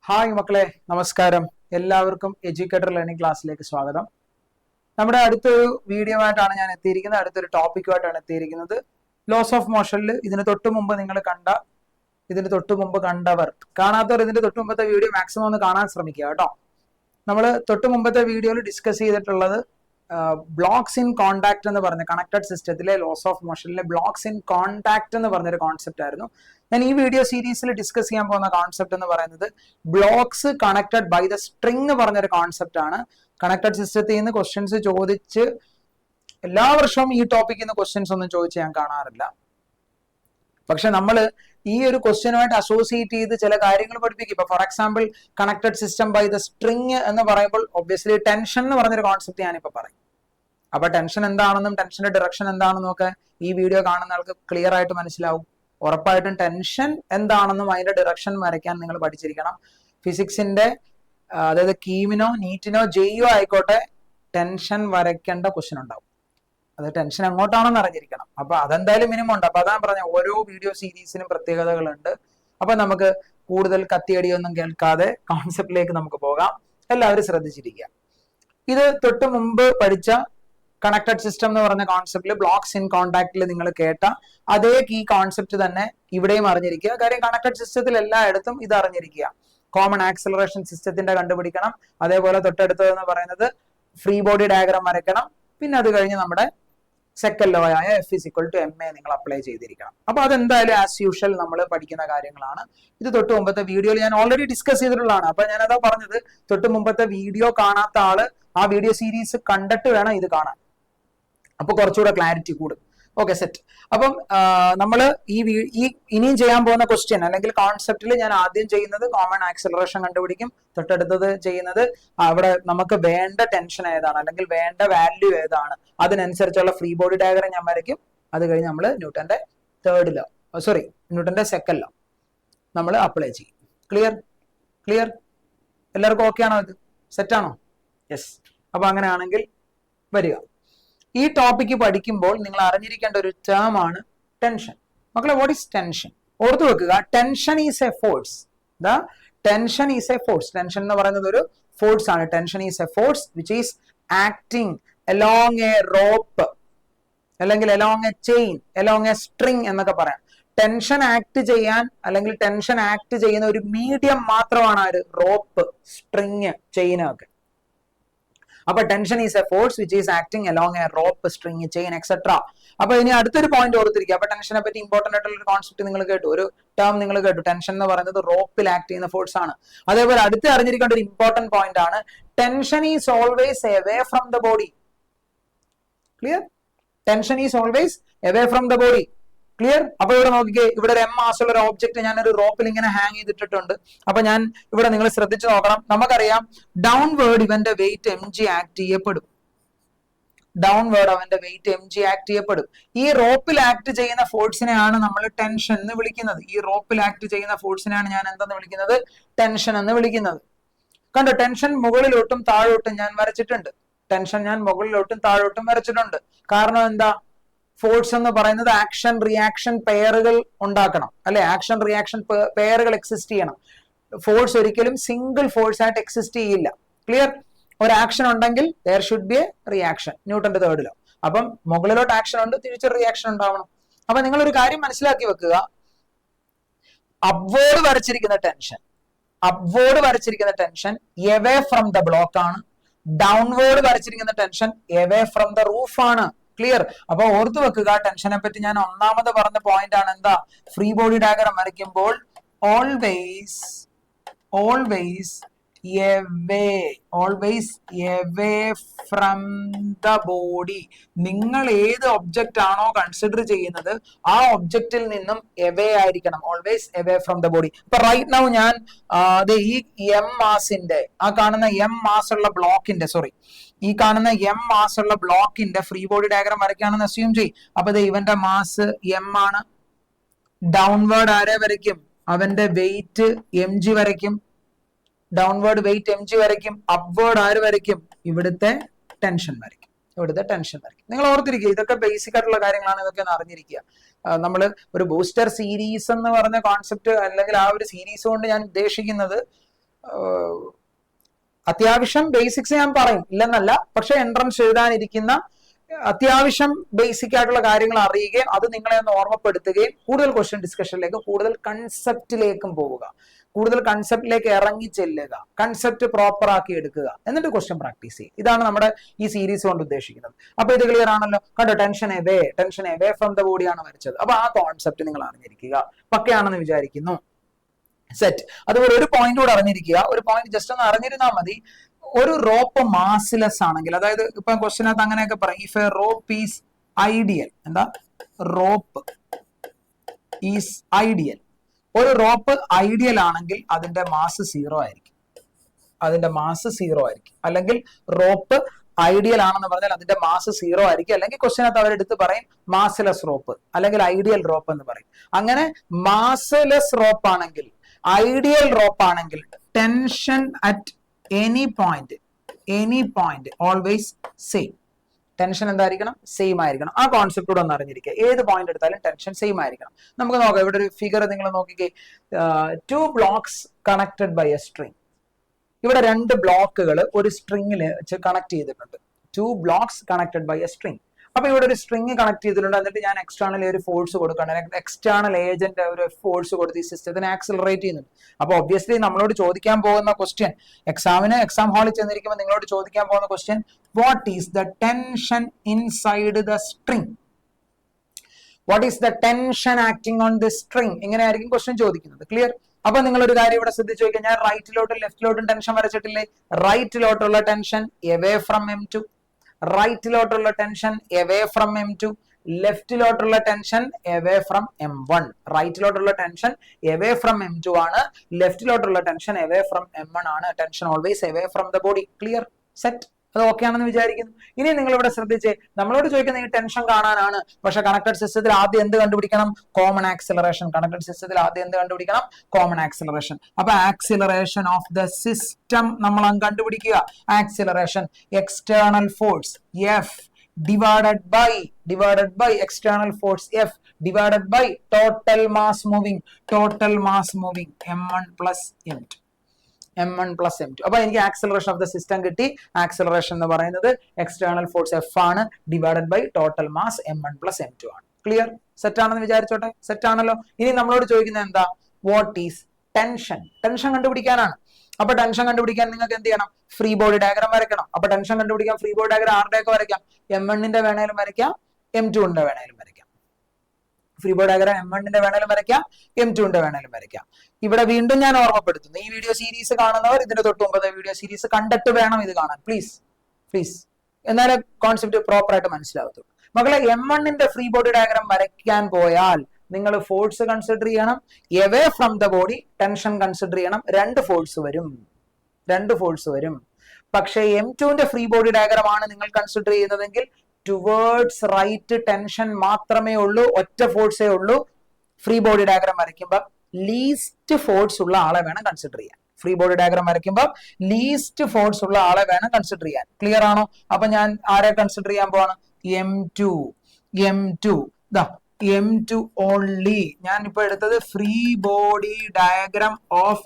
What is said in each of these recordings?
Hi മക്കളെ, നമസ്കാരം. എല്ലാവർക്കും എഡ്യൂക്കേറ്റർ ലേണിംഗ് ക്ലാസ്സിലേക്ക് സ്വാഗതം. നമ്മുടെ അടുത്തൊരു വീഡിയോ ആയിട്ടാണ് ഞാൻ എത്തിയിരിക്കുന്നത്. അടുത്തൊരു ടോപ്പിക്കുമായിട്ടാണ് എത്തിയിരിക്കുന്നത്. ലോസ് ഓഫ് മോഷനിൽ ഇതിന് തൊട്ട് മുമ്പ് കണ്ടവർ, കാണാത്തവർ ഇതിന്റെ തൊട്ട് മുമ്പത്തെ വീഡിയോ മാക്സിമം ഒന്ന് കാണാൻ ശ്രമിക്കുക കേട്ടോ. നമ്മൾ തൊട്ട് മുമ്പത്തെ വീഡിയോയിൽ ഡിസ്കസ് ചെയ്തിട്ടുള്ളത് ബ്ലോക്സ് ഇൻ കോണ്ടാക്ട് എന്ന് പറഞ്ഞ കണക്റ്റഡ് സിസ്റ്റത്തിലെ ലോസ് ഓഫ് മോഷനിലെ ബ്ലോക്സ് ഇൻ കോണ്ടാക്ട് എന്ന് പറഞ്ഞൊരു കോൺസെപ്റ്റ് ആയിരുന്നു. ഞാൻ ഈ വീഡിയോ സീരീസിൽ ഡിസ്കസ് ചെയ്യാൻ പോകുന്ന കോൺസെപ്റ്റ് എന്ന് പറയുന്നത് blocks connected by the string എന്ന് പറഞ്ഞൊരു കോൺസെപ്റ്റ് ആണ്. കണക്റ്റഡ് സിസ്റ്റത്തിൽ നിന്ന് ക്വസ്റ്റ്യൻസ് ചോദിച്ച് എല്ലാ വർഷവും ഈ ടോപ്പിക്കിൽ നിന്ന് ക്വസ്റ്റ്യൻസ് ഒന്നും ചോദിച്ച് ഞാൻ കാണാറില്ല. പക്ഷെ നമ്മൾ ഈ ഒരു ക്വസ്റ്റ്യനുമായിട്ട് അസോസിയേറ്റ് ചെയ്ത് ചില കാര്യങ്ങൾ പഠിപ്പിക്കും. ഇപ്പൊ for example connected system by the string എന്ന് പറയുമ്പോൾ ഒബ്വിയസ്ലി ടെൻഷൻ എന്ന് പറഞ്ഞൊരു കോൺസെപ്റ്റ് ഞാനിപ്പോ പറയും. അപ്പൊ ടെൻഷൻ എന്താണെന്നും ടെൻഷന്റെ ഡിറക്ഷൻ എന്താണെന്നും ഒക്കെ ഈ വീഡിയോ കാണുന്ന ആൾക്ക് ക്ലിയർ ആയിട്ട് മനസ്സിലാവും. ഉറപ്പായിട്ടും ടെൻഷൻ എന്താണെന്നും അതിന്റെ ഡിറക്ഷൻ വരയ്ക്കാൻ നിങ്ങൾ പഠിച്ചിരിക്കണം. ഫിസിക്സിന്റെ അതായത് കീമിനോ നീറ്റിനോ ജെയ്യോ ആയിക്കോട്ടെ, ടെൻഷൻ വരയ്ക്കേണ്ട ക്വസ്റ്റ്യൻ ഉണ്ടാവും. അത് ടെൻഷൻ എങ്ങോട്ടാണെന്ന് അറിഞ്ഞിരിക്കണം. അപ്പൊ അതെന്തായാലും മിനിമം ഉണ്ട്. അപ്പൊ അതാണ് പറഞ്ഞ ഓരോ വീഡിയോ സീരീസിനും പ്രത്യേകതകളുണ്ട്. അപ്പൊ നമുക്ക് കൂടുതൽ കത്തിയടിയൊന്നും കേൾക്കാതെ കോൺസെപ്റ്റിലേക്ക് നമുക്ക് പോകാം. എല്ലാവരും ശ്രദ്ധിച്ചിരിക്കുക. ഇത് തൊട്ട് മുമ്പ് പഠിച്ച കണക്റ്റഡ് സിസ്റ്റം എന്ന് പറഞ്ഞ കോൺസെപ്റ്റിൽ ബ്ലോക്സ് ഇൻ കോണ്ടാക്റ്റിൽ നിങ്ങൾ കേട്ട അതേ കീ കോൺസെപ്റ്റ് തന്നെ ഇവിടെയും അറിഞ്ഞിരിക്കുക. കാര്യം കണക്റ്റഡ് സിസ്റ്റത്തിൽ എല്ലായിടത്തും ഇത് അറിഞ്ഞിരിക്കുക. കോമൺ ആക്സിലറേഷൻ സിസ്റ്റത്തിന്റെ കണ്ടുപിടിക്കണം. അതേപോലെ തൊട്ടടുത്തതെന്ന് പറയുന്നത് ഫ്രീ ബോഡി ഡയഗ്രാം വരയ്ക്കണം. പിന്നെ അത് കഴിഞ്ഞ് നമ്മുടെ സെക്കൻഡ് ലോ ആയ F=ma നിങ്ങൾ അപ്ലൈ ചെയ്തിരിക്കണം. അപ്പൊ അതെന്തായാലും ആസ് യൂഷ്വൽ നമ്മൾ പഠിക്കുന്ന കാര്യങ്ങളാണ്. ഇത് തൊട്ട് മുമ്പത്തെ വീഡിയോയിൽ ഞാൻ ഓൾറെഡി ഡിസ്കസ് ചെയ്തിട്ടുള്ളതാണ്. അപ്പൊ ഞാൻ അതാ പറഞ്ഞത്, തൊട്ട് മുമ്പത്തെ വീഡിയോ കാണാത്ത ആള് ആ വീഡിയോ സീരീസ് കണ്ടിട്ട് വേണം ഇത് കാണാൻ. അപ്പൊ കുറച്ചുകൂടെ ക്ലാരിറ്റി കൂടും. Okay, set. അപ്പം നമ്മൾ ഇനിയും ചെയ്യാൻ പോകുന്ന ക്വസ്റ്റ്യൻ അല്ലെങ്കിൽ കോൺസെപ്റ്റിൽ ഞാൻ ആദ്യം ചെയ്യുന്നത് കോമൺ ആക്സിലറേഷൻ കണ്ടുപിടിക്കും. തൊട്ടടുത്തത് ചെയ്യുന്നത് അവിടെ നമുക്ക് വേണ്ട ടെൻഷൻ ഏതാണ് അല്ലെങ്കിൽ വേണ്ട വാല്യൂ ഏതാണ്, അതിനനുസരിച്ചുള്ള ഫ്രീ ബോഡി ഡയഗ്രാം ഞാൻ വരയ്ക്കും. അത് കഴിഞ്ഞ് നമ്മൾ ന്യൂട്ടന്റെ സെക്കൻഡ് ലോ നമ്മൾ അപ്ലൈ ചെയ്യും. ക്ലിയർ എല്ലാവർക്കും ഓക്കെ ആണോ? ഇത് സെറ്റാണോ? യെസ്. അപ്പൊ അങ്ങനെയാണെങ്കിൽ വരിക. ഈ ടോപ്പിക്ക് പഠിക്കുമ്പോൾ നിങ്ങൾ അറിഞ്ഞിരിക്കേണ്ട ഒരു ടേം ആണ് ടെൻഷൻ. മക്കളെ, വാട്ട് ഈസ് ടെൻഷൻ? ഓർത്തു വെക്കുക, tension is a force. Tension is a force. Tension എന്ന് പറയുന്നത് ഒരു ഫോഴ്സ് ആണ്. Tension is a force which is acting along a rope അല്ലെങ്കിൽ along a chain, along a string എന്നൊക്കെ പറയാം. ടെൻഷൻ ആക്ട് ചെയ്യാൻ അല്ലെങ്കിൽ ടെൻഷൻ ആക്ട് ചെയ്യുന്ന ഒരു മീഡിയം മാത്രമാണ് ആ ഒരു റോപ്പ്, സ്ട്രിങ്, ചെയിൻ ഒക്കെ. അപ്പൊ tension is a force which is acting along a rope, string, chain etcetera. അപ്പൊ ഇനി അടുത്തൊരു പോയിന്റ് ഓർത്തിരിക്കുക. അപ്പൊ ടെൻഷനെ പറ്റി ഇമ്പോർട്ടന്റ് ആയിട്ടുള്ള ഒരു കോൺസെപ്റ്റ് നിങ്ങൾ കേട്ടു, ഒരു ടേം നിങ്ങൾ കേട്ടു. ടെൻഷൻ എന്ന് പറയുന്നത് റോപ്പിൽ ആക്ട് ചെയ്യുന്ന ഫോഴ്സ് ആണ്. അതേപോലെ അടുത്ത് അറിഞ്ഞിരിക്കേണ്ട ഒരു ഇമ്പോർട്ടന്റ് പോയിന്റ് ആണ് tension is always away from the body. Clear? Tension is always away from the body. Clear? അപ്പൊ ഇവിടെ നോക്കിക്കേ, ഇവിടെ ഒരു മാസ് ഉള്ള ഒരു ഓബ്ജക്ട് ഞാൻ ഒരു റോപ്പിൽ ഇങ്ങനെ ഹാങ് ചെയ്തിട്ടിട്ടുണ്ട്. അപ്പൊ ഞാൻ ഇവിടെ നിങ്ങൾ ശ്രദ്ധിച്ചു നോക്കണം. നമുക്കറിയാം ഡൗൺവേർഡ് ഇവന്റെ വെയിറ്റ് mg ആക്ട് ചെയ്യപ്പെടും. ഡൗൺവേർഡ് അവന്റെ വെയിറ്റ് mg ആക്ട് ചെയ്യപ്പെടും. ഈ റോപ്പിൽ ആക്ട് ചെയ്യുന്ന ഫോഴ്സിനെയാണ് നമ്മൾ ടെൻഷൻ എന്ന് വിളിക്കുന്നത്. ഈ റോപ്പിൽ ആക്ട് ചെയ്യുന്ന ഫോഴ്സിനെയാണ് ഞാൻ എന്തെന്ന് വിളിക്കുന്നത്? ടെൻഷൻ എന്ന് വിളിക്കുന്നത്. കണ്ടോ, ടെൻഷൻ മുകളിലോട്ടും താഴോട്ടും ഞാൻ വരച്ചിട്ടുണ്ട്. ടെൻഷൻ ഞാൻ മുകളിലോട്ടും താഴോട്ടും വരച്ചിട്ടുണ്ട്. കാരണം എന്താ? ഫോഴ്സ് എന്ന് പറയുന്നത് ആക്ഷൻ റിയാക്ഷൻ പെയറുകൾ ഉണ്ടാക്കണം, അല്ലെ? ആക്ഷൻ റിയാക്ഷൻ പെയറുകൾ എക്സിസ്റ്റ് ചെയ്യണം. ഫോഴ്സ് ഒരിക്കലും സിംഗിൾ ഫോഴ്സ് ആയിട്ട് എക്സിസ്റ്റ് ചെയ്യില്ല. ക്ലിയർ? ഒരു ആക്ഷൻ ഉണ്ടെങ്കിൽ there should be a reaction. ന്യൂട്ടന്റെ തേർഡ് ലോ. അപ്പം മുകളിലോട്ട് ആക്ഷൻ ഉണ്ട്, തിരിച്ചൊരു റിയാക്ഷൻ ഉണ്ടാവണം. അപ്പൊ നിങ്ങൾ ഒരു കാര്യം മനസ്സിലാക്കി വെക്കുക, അപ്വേർഡ് വരച്ചിരിക്കുന്ന tension away from the block ആണ്. ഡൗൺവേർഡ് വരച്ചിരിക്കുന്ന tension away from the roof ആണ്. ക്ലിയർ? അപ്പൊ ഓർത്തു വെക്കുക, ടെൻഷനെ പറ്റി ഞാൻ ഒന്നാമത് പറഞ്ഞ പോയിന്റ് ആണ് എന്താ? ഫ്രീ ബോഡി ഡയഗ്രാം വരയ്ക്കുമ്പോൾ always away from the body. നിങ്ങൾ ഏത് ഒബ്ജക്റ്റ് ആണോ കൺസിഡർ ചെയ്യുന്നത് ആ ഒബ്ജക്റ്റിൽ നിന്നും എവേ ആയിരിക്കണം. Always away from the body. ഇപ്പൊ റൈറ്റ് നൗ ഞാൻ ഈ എം മാസിന്റെ ബ്ലോക്കിന്റെ ഫ്രീ ബോഡി ഡയഗ്രാം വരയ്ക്കുകയാണെന്ന് അസ്യൂം ചെയ്യും. അപ്പൊ ഇവന്റെ മാസ് എം ആണ്. ഡൗൺവേർഡ് ആരെ വരയ്ക്കും? അവന്റെ വെയിറ്റ് mg വരയ്ക്കും. ഡൗൺവേർഡ് വെയിറ്റ് mg വരയ്ക്കും. അപ്വേർഡ് ആര് വരയ്ക്കും? ഇവിടുത്തെ ടെൻഷൻ വരയ്ക്കും. നിങ്ങൾ ഓർത്തിരിക്കുക, ഇതൊക്കെ ബേസിക് ആയിട്ടുള്ള കാര്യങ്ങളാണ്. ഇതൊക്കെ ഒന്ന് അറിഞ്ഞിരിക്കുക. നമ്മൾ ഒരു ബൂസ്റ്റർ സീരീസ് എന്ന് പറഞ്ഞ കോൺസെപ്റ്റ് അല്ലെങ്കിൽ ആ ഒരു സീരീസ് കൊണ്ട് ഞാൻ ഉദ്ദേശിക്കുന്നത് അത്യാവശ്യം ബേസിക്സ് ഞാൻ പറയും, ഇല്ലെന്നല്ല, പക്ഷെ എൻട്രൻസ് എഴുതാനിരിക്കുന്ന അത്യാവശ്യം ബേസിക് ആയിട്ടുള്ള കാര്യങ്ങൾ അറിയുകയും അത് നിങ്ങളെ ഒന്ന് ഓർമ്മപ്പെടുത്തുകയും കൂടുതൽ ക്വസ്റ്റ്യൻ ഡിസ്കഷനിലേക്ക്, കൂടുതൽ കൺസെപ്റ്റിലേക്കും പോവുക, കൂടുതൽ കൺസെപ്റ്റിലേക്ക് ഇറങ്ങി ചെല്ലുക, കൺസെപ്റ്റ് പ്രോപ്പർ ആക്കി എടുക്കുക, എന്നിട്ട് ക്വസ്റ്റ്യൻ പ്രാക്ടീസ് ചെയ്യുക. ഇതാണ് നമ്മുടെ ഈ സീരീസ് കൊണ്ട് ഉദ്ദേശിക്കുന്നത്. അപ്പൊ ഇത് ക്ലിയർ ആണല്ലോ. കണ്ടോ, ടെൻഷൻ എവേ ഫ്രം ദ ബോഡിയാണ് വരച്ചത്. അപ്പൊ ആ കോൺസെപ്റ്റ് നിങ്ങൾ അറിഞ്ഞിരിക്കുക. പക്കയാണെന്ന് വിചാരിക്കുന്നു. സെറ്റ്. അതുപോലെ ഒരു പോയിന്റ് കൂടെ അറിഞ്ഞിരിക്കുക. ഒരു പോയിന്റ് ജസ്റ്റ് ഒന്ന് അറിഞ്ഞിരുന്നാൽ മതി. ഒരു റോപ്പ് മാസ്ലെസ് ആണെങ്കിൽ, അതായത് ഇപ്പൊ ക്വസ്റ്റിനകത്ത് അങ്ങനെയൊക്കെ പറയും, if A rope is ideal, എന്താ റോപ്പ് ഈസ് ഐഡിയൽ, ഒരു റോപ്പ് ഐഡിയൽ ആണെങ്കിൽ അതിന്റെ മാസ് 0 ആയിരിക്കും. അതിന്റെ മാസ് 0 ആയിരിക്കും. അല്ലെങ്കിൽ റോപ്പ് ഐഡിയൽ ആണെന്ന് പറഞ്ഞാൽ അതിന്റെ മാസ് 0 ആയിരിക്കും. അല്ലെങ്കിൽ ക്വസ്റ്റിനകത്ത് അവരെടുത്ത് പറയും മാസ്ലെസ് റോപ്പ് അല്ലെങ്കിൽ ഐഡിയൽ റോപ്പ് എന്ന് പറയും. അങ്ങനെ മാസ്ലെസ് റോപ്പ് ആണെങ്കിൽ, ഐഡിയൽ റോപ്പ് ആണെങ്കിൽ, tension at any point always same. Tension എന്തായിരിക്കണം? സെയിം ആയിരിക്കണം. ആ കോൺസെപ്റ്റ് കൂടെ ഒന്ന് അറിഞ്ഞിരിക്കുക. ഏത് പോയിന്റ് എടുത്താലും ടെൻഷൻ സെയിം ആയിരിക്കണം. നമുക്ക് നോക്കാം. ഇവിടെ ഒരു ഫിഗർ നിങ്ങൾ നോക്കിക്കേ. 2 blocks connected by a string. ഇവിടെ 2 ബ്ലോക്കുകൾ ഒരു സ്ട്രിങ്ങിൽ വെച്ച് കണക്ട് ചെയ്തിട്ടുണ്ട്. 2 blocks connected by a string. അപ്പൊ ഇവിടെ ഒരു സ്ട്രിങ് കണക്ട് ചെയ്തിട്ടുണ്ട്. എന്നിട്ട് ഞാൻ എക്സ്റ്റേണൽ ഒരു ഫോഴ്സ് കൊടുക്കണം. എക്സ്റ്റേണൽ ഏജന്റ് ഒരു ഫോഴ്സ് കൊടുത്ത് ഈ സിസ്റ്റത്തിനെ ആക്സിലറേറ്റ് ചെയ്യുന്നുണ്ട്. അപ്പൊ ഒബ്വിയസ്ലി നമ്മളോട് ചോദിക്കാൻ പോകുന്ന ക്വസ്റ്റ്യൻ, എക്സാം ഹാളിൽ ചെന്നിരിക്കുമ്പോൾ നിങ്ങളോട് ചോദിക്കാൻ പോകുന്ന question, what is the tension inside the string? What is the tension acting on the string? ഇങ്ങനെയായിരിക്കും ക്വസ്റ്റ്യൻ ചോദിക്കുന്നത്. ക്ലിയർ? അപ്പൊ നിങ്ങൾ ഒരു കാര്യം ഇവിടെ ശ്രദ്ധിച്ചു നോക്കിയാൽ, ഞാൻ റൈറ്റിലോട്ടും ലെഫ്റ്റിലോട്ടും ടെൻഷൻ വരച്ചിട്ടില്ലേ? റൈറ്റിലോട്ടുള്ള ടെൻഷൻ എവേ ഫ്രം M2, റൈറ്റിലോട്ടുള്ള ടെൻഷൻ എവേ ഫ്രം M2, ലെഫ്റ്റിലോട്ടുള്ള ടെൻഷൻ എവേ ഫ്രം M1. റൈറ്റിലോട്ടുള്ള ടെൻഷൻ എവേ ഫ്രം M2 ആണ്, ലെഫ്റ്റിലോട്ടുള്ള ടെൻഷൻ എവേ ഫ്രം M1 ആണ്. Tension always away from the body. Clear? Set. അത് ഓക്കെ ആണെന്ന് വിചാരിക്കുന്നു. ഇനി നിങ്ങൾ ഇവിടെ ശ്രദ്ധിച്ചേ, നമ്മളോട് ചോദിക്കുന്ന ഈ ടെൻഷൻ കാണാനാണ്. പക്ഷെ കണക്റ്റഡ് സിസ്റ്റത്തിൽ ആദ്യം എന്ത് കണ്ടുപിടിക്കണം? Common acceleration. കണക്റ്റഡ് സിസ്റ്റത്തിൽ ആദ്യം എന്ത് കണ്ടുപിടിക്കണം? Common acceleration. അപ്പൊ ആക്സിലറേഷൻ ഓഫ് ദ സിസ്റ്റം നമ്മൾ കണ്ടുപിടിക്കുക. Acceleration external force F divided by external force F divided by total mass moving M1 plus M2. അപ്പൊ എനിക്ക് ആക്സിലറേഷൻ ഓഫ് ദ സിസ്റ്റം കിട്ടി. ആക്സിലറേഷൻ എന്ന് പറയുന്നത് എക്സ്റ്റേണൽ ഫോഴ്സ് F ആണ്, divided by total mass M1 plus M2 ആണ്. Clear? Set ആണെന്ന് വിചാരിച്ചോട്ടെ. Set ആണല്ലോ. ഇനി നമ്മളോട് ചോദിക്കുന്നത് എന്താ? What is tension? ടെൻഷൻ കണ്ടുപിടിക്കാനാണ്. അപ്പൊ ടെൻഷൻ കണ്ടുപിടിക്കാൻ നിങ്ങൾക്ക് എന്ത് ചെയ്യണം? ഫ്രീ ബോഡി ഡയഗ്രാം വരയ്ക്കണം. അപ്പൊ ടെൻഷൻ കണ്ടുപിടിക്കാൻ ഫ്രീ ബോഡി ഡയഗ്രാം ആരുടെയൊക്കെ വരയ്ക്കാം? M1ന്റെ വേണേലും വരയ്ക്കാം, M2ന്റെ വേണേലും വരയ്ക്കാം. ഫ്രീ ബോഡി ഡയഗ്രാം M1ന്റെ വേണേലും വരയ്ക്കാം, M2ന്റെ വേണേലും വരയ്ക്കാം. ഇവിടെ വീണ്ടും ഞാൻ ഓർമ്മപ്പെടുത്തുന്നു, ഈ വീഡിയോ സീരീസ് കാണുന്നവർ ഇതിന്റെ തൊട്ട് മുമ്പത്തെ വീഡിയോ സീരീസ് കണ്ടിട്ട് വേണം ഇത് കാണാൻ. പ്ലീസ് എന്നാലേ കോൺസെപ്റ്റ് പ്രോപ്പർ ആയിട്ട് മനസ്സിലാവത്തുള്ളൂ. മക്കളെ, M1ന്റെ ഫ്രീ ബോഡി ഡയഗ്രാം വരയ്ക്കാൻ പോയാൽ നിങ്ങൾ ഫോഴ്സ് കൺസിഡർ ചെയ്യണം, away from the body tension consider ചെയ്യണം. 2 ഫോഴ്സ് വരും. പക്ഷേ M2ന്റെ ഫ്രീ ബോഡി ഡയഗ്രാം ആണ് നിങ്ങൾ കൺസിഡർ ചെയ്യുന്നതെങ്കിൽ ടുവേർഡ്സ് റൈറ്റ് ടെൻഷൻ മാത്രമേ ഉള്ളൂ, ഒറ്റ ഫോഴ്സേ ഉള്ളൂ. ഫ്രീ ബോഡി ഡയഗ്രാം വരയ്ക്കുമ്പോൾ ലീസ്റ്റ് ഫോഴ്സ് ഉള്ള ആളെ വേണം കൺസിഡർ ചെയ്യാൻ. ഫ്രീ ബോഡി ഡയഗ്രാം വരയ്ക്കുമ്പോൾ ലീസ്റ്റ് ഫോഴ്സ് ഉള്ള ആളെ വേണം കൺസിഡർ ചെയ്യാൻ. ക്ലിയർ ആണോ? അപ്പൊ ഞാൻ ആരെ കൺസിഡർ ചെയ്യാൻ പോവാണ്? M2 only. ഞാൻ ഇപ്പൊ എടുത്തത് free body diagram of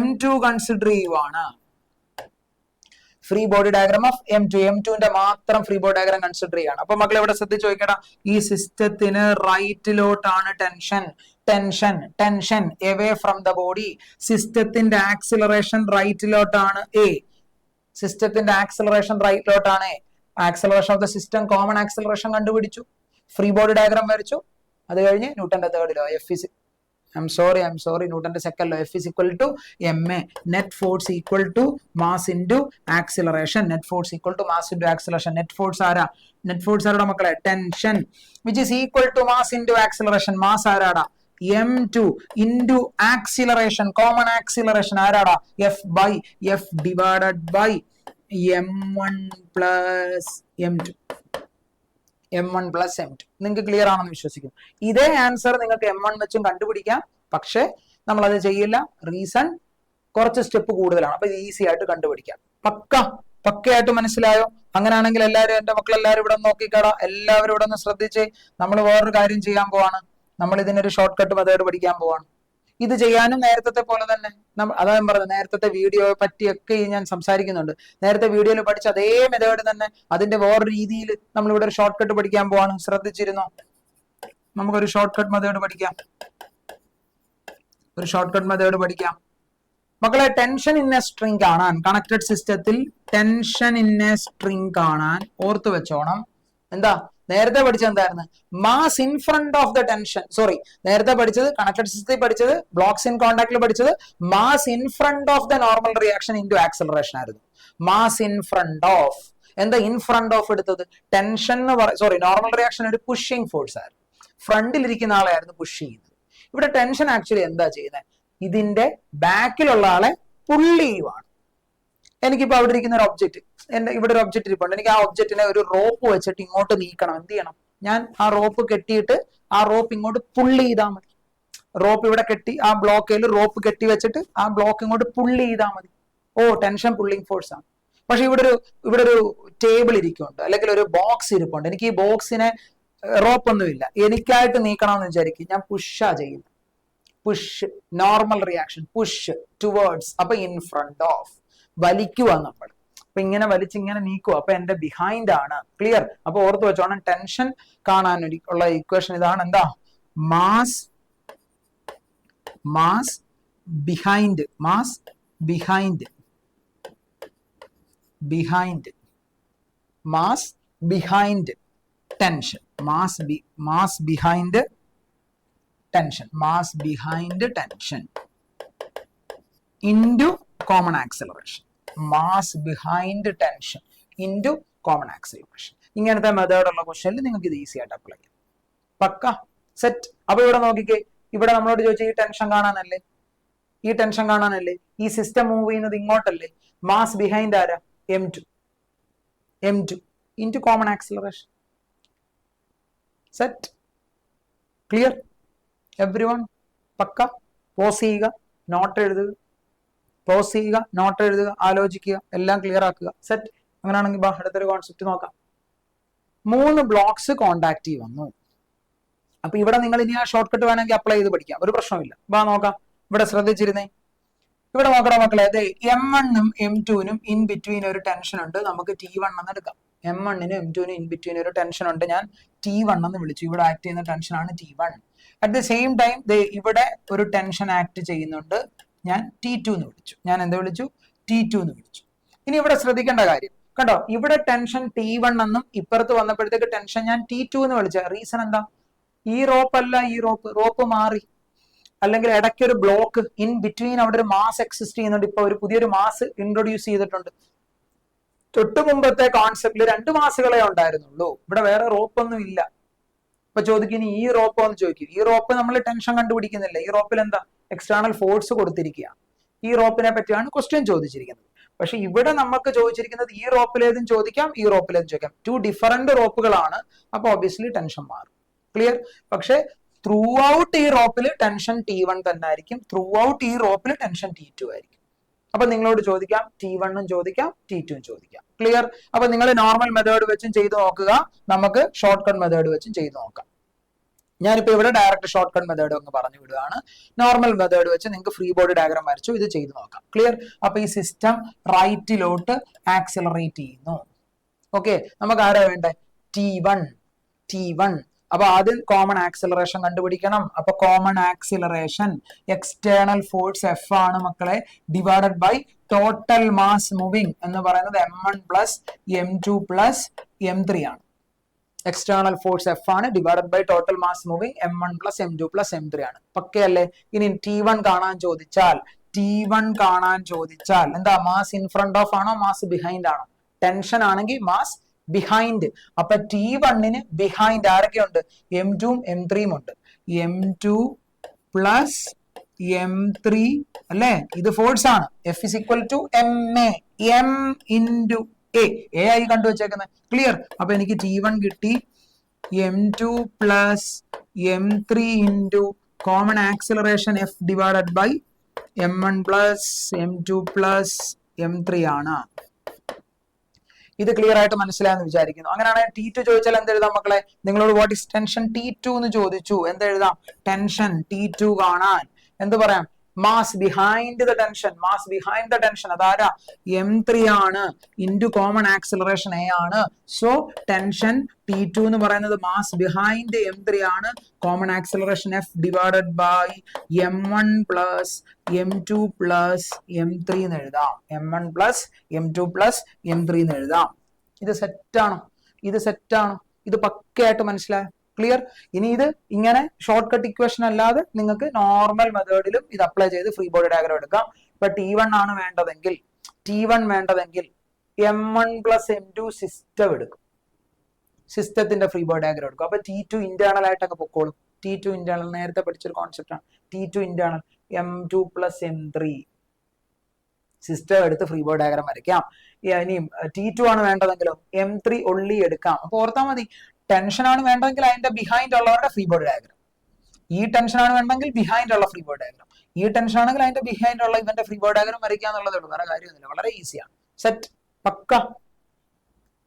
M2 consider ചെയ്യുവാണ്. ഫ്രീ ബോഡി ഡയഗ്രാം ഓഫ് M2ന്റെ മാത്രം ഫ്രീ ബോഡി ഡയഗ്രാം കൺസിഡർ ചെയ്യാണ്. അപ്പൊ മക്കളെ ഇവിടെ ശ്രദ്ധിച്ചു നോക്കടാ, ഈ സിസ്റ്റത്തിന് റൈറ്റിലോട്ടാണ് tension away from the body. സിസ്റ്റത്തിന്റെ ആക്സിലറേഷൻ റൈറ്റിലോട്ടാണ് സിസ്റ്റത്തിന്റെ ആക്സിലറേഷൻ റൈറ്റിലോട്ടാണ്. Acceleration of the system common acceleration കണ്ടുപിടിച്ചു, ഫ്രീ ബോഡി ഡയഗ്രാം വരച്ചു. അത് കഴിഞ്ഞ് ന്യൂട്ടന്റെ തേർഡ് ലോ ന്യൂട്ടന്റെ second law, F is equal to ma, net force equal to mass into acceleration. Net force equal to mass into acceleration. Net force ആരാടാ മക്കളെ? Tension, which is equal to mass into acceleration. mass ആരാടാ? M2 into acceleration, common acceleration ആരാടാ? F divided by M1 plus M2. നിങ്ങൾക്ക് clear ആണെന്ന് വിശ്വസിക്കുന്നു. ഇതേ answer നിങ്ങൾക്ക് M1 വെച്ചും കണ്ടുപിടിക്കാം, പക്ഷെ നമ്മൾ അത് ചെയ്യില്ല. റീസൺ കുറച്ച് സ്റ്റെപ്പ് കൂടുതലാണ്. അപ്പൊ ഈസി ആയിട്ട് കണ്ടുപിടിക്കാം. പക്കയായിട്ട് മനസ്സിലായോ? അങ്ങനെയാണെങ്കിൽ എല്ലാവരും, എന്റെ മക്കളെല്ലാവരും ഇവിടെ നോക്കിക്കടാ, എല്ലാവരും ഇവിടെ ഒന്ന് ശ്രദ്ധിച്ച്. നമ്മൾ വേറൊരു കാര്യം ചെയ്യാൻ പോവാണ്. നമ്മൾ ഇതിനൊരു ഷോർട്ട് കട്ട് മെത്തേഡ് പഠിക്കാൻ പോവാണ്. ഇത് ചെയ്യാനും നേരത്തെ പോലെ തന്നെ അതാ ഞാൻ പറഞ്ഞത്, നേരത്തെ വീഡിയോയെ പറ്റിയൊക്കെ ഞാൻ സംസാരിക്കുന്നുണ്ട്. നേരത്തെ വീഡിയോയിൽ പഠിച്ച അതേ മെത്തേഡ് തന്നെ അതിന്റെ വേറൊരു രീതിയിൽ നമ്മളിവിടെ ഒരു ഷോർട്ട് കട്ട് പഠിക്കാൻ പോവാണ്. ശ്രദ്ധിച്ചിരുന്നോ? നമുക്കൊരു ഷോർട്ട് കട്ട് മെത്തേഡ് പഠിക്കാം. മക്കളെ, ടെൻഷൻ ഇൻ എ സ്ട്രിങ് കാണാൻ, കണക്റ്റഡ് സിസ്റ്റത്തിൽ ടെൻഷൻ ഇൻ എ സ്ട്രിങ് കാണാൻ ഓർത്തു വെച്ചോണം. എന്താ നേരത്തെ പഠിച്ചത്? എന്തായിരുന്നു? Mass in front of the tension. Sorry, നേരത്തെ പഠിച്ചത് കണക്റ്റഡ് സിസ്റ്റത്തിൽ പഠിച്ചത്, ബ്ലോക്സ് ഇൻ കോണ്ടാക്റ്റിൽ പഠിച്ചത് mass in front of the normal reaction into acceleration ആയിരുന്നു. Mass in front of. എന്താ ഇൻ ഫ്രണ്ട് ഓഫ് എടുത്തത്? ടെൻഷൻ എന്ന് സോറി, നോർമൽ റിയാക്ഷൻ ഒരു പുഷിംഗ് ഫോഴ്സ് ആയിരുന്നു. ഫ്രണ്ടിലിരിക്കുന്ന ആളെയായിരുന്നു പുഷ് ചെയ്യുന്നത്. ഇവിടെ ടെൻഷൻ ആക്ച്വലി എന്താ ചെയ്യുന്നത്? ഇതിന്റെ ബാക്കിലുള്ള ആളെ പുള്ള് ചെയ്യുവാണ്. എനിക്കിപ്പോ അവിടെ ഇരിക്കുന്ന ഒരു ഒബ്ജക്റ്റ്, ഇവിടെ ഒരു ഒബ്ജക്റ്റ് ഇരിപ്പുണ്ട്. എനിക്ക് ആ ഒബ്ജക്റ്റിനെ ഒരു റോപ്പ് വെച്ചിട്ട് ഇങ്ങോട്ട് നീക്കണം. എന്ത് ചെയ്യണം? ഞാൻ ആ റോപ്പ് കെട്ടിയിട്ട് ആ റോപ്പ് ഇങ്ങോട്ട് പുള്ള് ചെയ്താൽ മതി. റോപ്പ് ഇവിടെ കെട്ടി, ആ ബ്ലോക്കിൽ റോപ്പ് കെട്ടി വെച്ചിട്ട് ആ ബ്ലോക്ക് ഇങ്ങോട്ട് പുള്ള് ചെയ്താൽ മതി. ഓ, ടെൻഷൻ പുള്ളിങ് ഫോഴ്സ് ആണ്. പക്ഷെ ഇവിടെ ഒരു ടേബിൾ ഇരിക്കുന്നുണ്ട്, അല്ലെങ്കിൽ ഒരു ബോക്സ് ഇരിപ്പുണ്ട്. എനിക്ക് ഈ ബോക്സിനെ റോപ്പ് ഒന്നുമില്ല, എനിക്കായിട്ട് നീക്കണമെന്ന് വിചാരിക്കും. ഞാൻ പുഷാ ചെയ്യുന്നത്. Push, normal reaction, push towards. അപ്പൊ ഇൻ ഫ്രണ്ട് ഓഫ് വലിക്കുക നമ്മൾ. അപ്പൊ ഇങ്ങനെ വലിച്ചിങ്ങനെ നീക്കുക. അപ്പൊ എന്റെ ബിഹൈൻഡ് ആണ്. ക്ലിയർ? അപ്പൊ ഓർത്ത് വെച്ചോണം, ടെൻഷൻ കാണാൻ ഉള്ള ഇക്വേഷൻ ഇതാണ്. എന്താ? Mass behind tension. Mass behind tension into common acceleration. Mass behind tension into common acceleration. ഇങ്ങനത്തെ മെത്തേഡ് ഉള്ള ക്വസ്റ്റ്യനിൽ നിങ്ങൾക്ക് ഇത് ഈസി ആയിട്ട് അപ്ലൈ ചെയ്യാം. പക്ക സെറ്റ്. അപ്പൊ ഇവിടെ നോക്കിക്കേ, ഇവിടെ നമ്മളോട് ചോദിച്ച ഈ ടെൻഷൻ കാണാനല്ലേ, ഈ സിസ്റ്റം മൂവ് ചെയ്യുന്നത് ഇങ്ങോട്ടല്ലേ. മാസ് ബിഹൈൻഡ് ആരാ? m2 into common acceleration. Set? Clear everyone? പക്ക. പോസ് ചെയ്യുക, നോട്ട് എഴുതുക, ആലോചിക്കുക, എല്ലാം ക്ലിയർ ആക്കുക. സെറ്റ്? അങ്ങനെയാണെങ്കിൽ അടുത്തൊരു കോൺസെപ്റ്റ് നോക്കാം. 3 ബ്ലോക്സ് കോണ്ടാക്റ്റീവ് വന്നു. അപ്പൊ ഇവിടെ നിങ്ങൾ ഇനി ആ ഷോർട്ട് കട്ട് വേണമെങ്കിൽ അപ്ലൈ ചെയ്ത് പഠിക്കാം, ഒരു പ്രശ്നമില്ല. നോക്കാം. ഇവിടെ ശ്രദ്ധിച്ചിരുന്നേ, ഇവിടെ നോക്കണം മക്കളെ. അതെ, M1-നും M2-നും ഇൻ ബിറ്റ്വീൻ ഒരു ടെൻഷൻ ഉണ്ട്. നമുക്ക് T1 എന്ന് എടുക്കാം. M1-നും M2-നും ഇൻ ബിറ്റ്വീൻ ഒരു ടെൻഷൻ ഉണ്ട്. ഞാൻ T1 എന്ന് വിളിച്ചു. ഇവിടെ ആക്ട് ചെയ്യുന്ന ടെൻഷൻ ആണ് T1. At the same time ഇവിടെ ഒരു ടെൻഷൻ ആക്ട് ചെയ്യുന്നുണ്ട്. ഞാൻ T2 എന്ന് വിളിച്ചു. T2 എന്ന് വിളിച്ചു. ഇനി ഇവിടെ ശ്രദ്ധിക്കേണ്ട കാര്യം കണ്ടോ, ഇവിടെ ടെൻഷൻ T1 എന്നും ഇപ്പുറത്ത് വന്നപ്പോഴത്തേക്ക് ടെൻഷൻ ഞാൻ T2 എന്ന് വിളിച്ച റീസൺ എന്താ? ഈ റോപ്പ് അല്ല, ഈ റോപ്പ് മാറി. അല്ലെങ്കിൽ ഇടയ്ക്ക് ഒരു ബ്ലോക്ക് ഇൻ ബിറ്റ്വീൻ, അവിടെ ഒരു മാസ് എക്സിസ്റ്റ് ചെയ്യുന്നുണ്ട്. ഇപ്പൊ ഒരു പുതിയൊരു മാസ് ഇൻട്രൊഡ്യൂസ് ചെയ്തിട്ടുണ്ട്. തൊട്ടു മുമ്പത്തെ കോൺസെപ്റ്റിൽ 2 മാസുകളെ ഉണ്ടായിരുന്നുള്ളൂ. ഇവിടെ വേറെ റോപ്പ് ഒന്നും ഇല്ല. അപ്പൊ ചോദിക്കും ഈ റോപ്പ് എന്ന് ചോദിക്കും. ഈ റോപ്പ് നമ്മൾ ടെൻഷൻ കണ്ടുപിടിക്കുന്നില്ല. ഈ റോപ്പിൽ എന്താ? എക്സ്റ്റേണൽ ഫോഴ്സ് കൊടുത്തിരിക്കുക. ഈ റോപ്പിനെ പറ്റിയാണ് ക്വസ്റ്റ്യൻ ചോദിച്ചിരിക്കുന്നത്. പക്ഷെ ഇവിടെ നമുക്ക് ചോദിച്ചിരിക്കുന്നത് ഈ റോപ്പിലേതും ചോദിക്കാം, ഈ റോപ്പിലേതും ചോദിക്കാം. 2 ഡിഫറന്റ് റോപ്പുകളാണ്. അപ്പൊ ഒബ്വിയസ്ലി ടെൻഷൻ മാറും. ക്ലിയർ? പക്ഷെ ത്രൂ ഔട്ട് ഈ റോപ്പിൽ ടെൻഷൻ T1 തന്നെ ആയിരിക്കും. ത്രൂ ഔട്ട് ഈ റോപ്പിൽ ടെൻഷൻ T2 ആയിരിക്കും. അപ്പൊ നിങ്ങളോട് ചോദിക്കാം, T1-ഉം ചോദിക്കാം, T2-ഉം ചോദിക്കാം. ക്ലിയർ? അപ്പൊ നിങ്ങൾ നോർമൽ മെത്തേഡ് വെച്ചും ചെയ്ത് നോക്കുക, നമുക്ക് ഷോർട്ട് കട്ട് മെത്തേഡ് വെച്ചും ചെയ്ത് നോക്കാം. ഞാനിപ്പോ ഇവിടെ ഡയറക്റ്റ് ഷോർട്ട് കട്ട് മെത്തേഡ് ഒന്ന് പറഞ്ഞു വിടുകയാണ്. നോർമൽ മെത്തേഡ് വെച്ച് നിങ്ങൾക്ക് ഫ്രീ ബോഡി ഡയഗ്രാം വരച്ചു ഇത് ചെയ്ത് നോക്കാം. ക്ലിയർ? അപ്പൊ ഈ സിസ്റ്റം റൈറ്റിലോട്ട് ആക്സിലറേറ്റ് ചെയ്യുന്നു. ഓക്കെ, നമുക്ക് ആരാ വേണ്ടേ? T1. അപ്പൊ ആദ്യം കോമൺ ആക്സിലറേഷൻ കണ്ടുപിടിക്കണം. അപ്പൊ common acceleration external force F ആണ് മക്കളെ, divided by total mass moving എന്ന് പറയുന്നത് M1 plus M2 plus M3 ആണ്. എക്സ്റ്റേണൽ ഫോഴ്സ് F ആണ്, divided by total mass moving M1 plus M2 plus M3 ആണ്. പക്കയല്ലേ? ഇനി T1 കാണാൻ ചോദിച്ചാൽ എന്താ? മാസ് ഇൻ ഫ്രണ്ട് ഓഫ് ആണോ, മാസ് ബിഹൈൻഡ് ആണോ? ടെൻഷൻ ആണെങ്കിൽ മാസ് ബിഹൈൻഡ്. അപ്പൊ T1-ന് ബിഹൈൻഡ് ആരൊക്കെയുണ്ട്? M2-ഉം M3-ഉം ഉണ്ട്. M2 പ്ലസ് M3 അല്ലേ? ഇത് ഫോഴ്സ് ആണ്. F is equal to MA, M into A ആയി കണ്ടുവച്ചേക്കുന്നത്. ക്ലിയർ? അപ്പൊ എനിക്ക് T1 കിട്ടി M2 plus M3 into common acceleration F divided by M1 plus M2 plus M3 ആണ്. ഇത് ക്ലിയർ ആയിട്ട് മനസ്സിലായെന്ന് വിചാരിക്കുന്നു. അങ്ങനെയാണെങ്കിൽ T2 ചോദിച്ചാൽ എന്തെഴുതാം മക്കളെ? നിങ്ങളോട് വാട്ട് ഇസ് ടെൻഷൻ T2 എന്ന് ചോദിച്ചു. എന്തെഴുതാം? ടെൻഷൻ T2 കാണാൻ എന്ത് പറയാം? Mass behind the tension. Mass behind the tension അതാരാ? m3 ആണ്. ഇൻറ്റു കോമൺ ആക്സിലറേഷൻ a ആണ്. സോ ടെൻഷൻ T2 എന്ന് പറയുന്നത് മാസ് ബിഹൈൻഡ് m3 ആണ്. Common acceleration F divided by m1 plus m2 plus m3 എന്ന് എഴുതാം. m1 plus m2 plus m3 എന്ന് എഴുതാം. ഇത് സെറ്റാണോ? ഇത് സെറ്റാണോ? ഇത് പക്കയായിട്ട് മനസ്സിലായോ? ക്ലിയർ? ഇനി ഇത് ഇങ്ങനെ ഷോർട്ട് കട്ട് ഇക്വേഷൻ അല്ലാതെ നിങ്ങൾക്ക് നോർമൽ മെത്തേഡിലും ഇത് അപ്ലൈ ചെയ്ത് ഫ്രീ ബോഡി ഡയഗ്രം എടുക്കാം. ഇപ്പൊ T1 ആണ് വേണ്ടതെങ്കിൽ m1 പ്ലസ് m2 സിസ്റ്റം എടുക്കും. സിസ്റ്റത്തിന്റെ ഫ്രീ ബോഡി ഡയഗ്രം എടുക്കും. അപ്പൊ T2 ഇന്റേണൽ ആയിട്ടൊക്കെ പൊക്കോളും. T2 ഇന്റേണൽ നേരത്തെ പഠിച്ചൊരു കോൺസെപ്റ്റ് ആണ്. T2 internal m2 plus m3 system എടുത്ത് ഫ്രീ ബോഡി ഡയഗ്രം വരയ്ക്കാം. ഇനിയും T2 ആണ് വേണ്ടതെങ്കിലോ m3 ഒള്ളി എടുക്കാം. അപ്പൊ ഓർത്താൽ മതി, ടെൻഷൻ ആണ് വേണ്ടെങ്കിൽ അതിന്റെ ബിഹൈൻഡ് ഉള്ളവരുടെ ഫ്രീ ബോഡി ഡയഗ്രം. ഈ ടെൻഷൻ ആണ് വേണ്ടെങ്കിൽ ബിഹൈൻഡ് ഉള്ള ഫ്രീ ബോഡി ഡയഗ്രം. ഈ ടെൻഷൻ ആണെങ്കിൽ അതിന്റെ ബിഹൈൻഡ് ഉള്ള ഇവന്റെ ഫ്രീ ബോഡി ഡയഗ്രം വരയ്ക്കുക എന്നുള്ളതേ ഉള്ളൂ. വേറെ കാര്യമൊന്നുമില്ല. വളരെ ഈസിയാണ്. സെറ്റ്, പക്ക.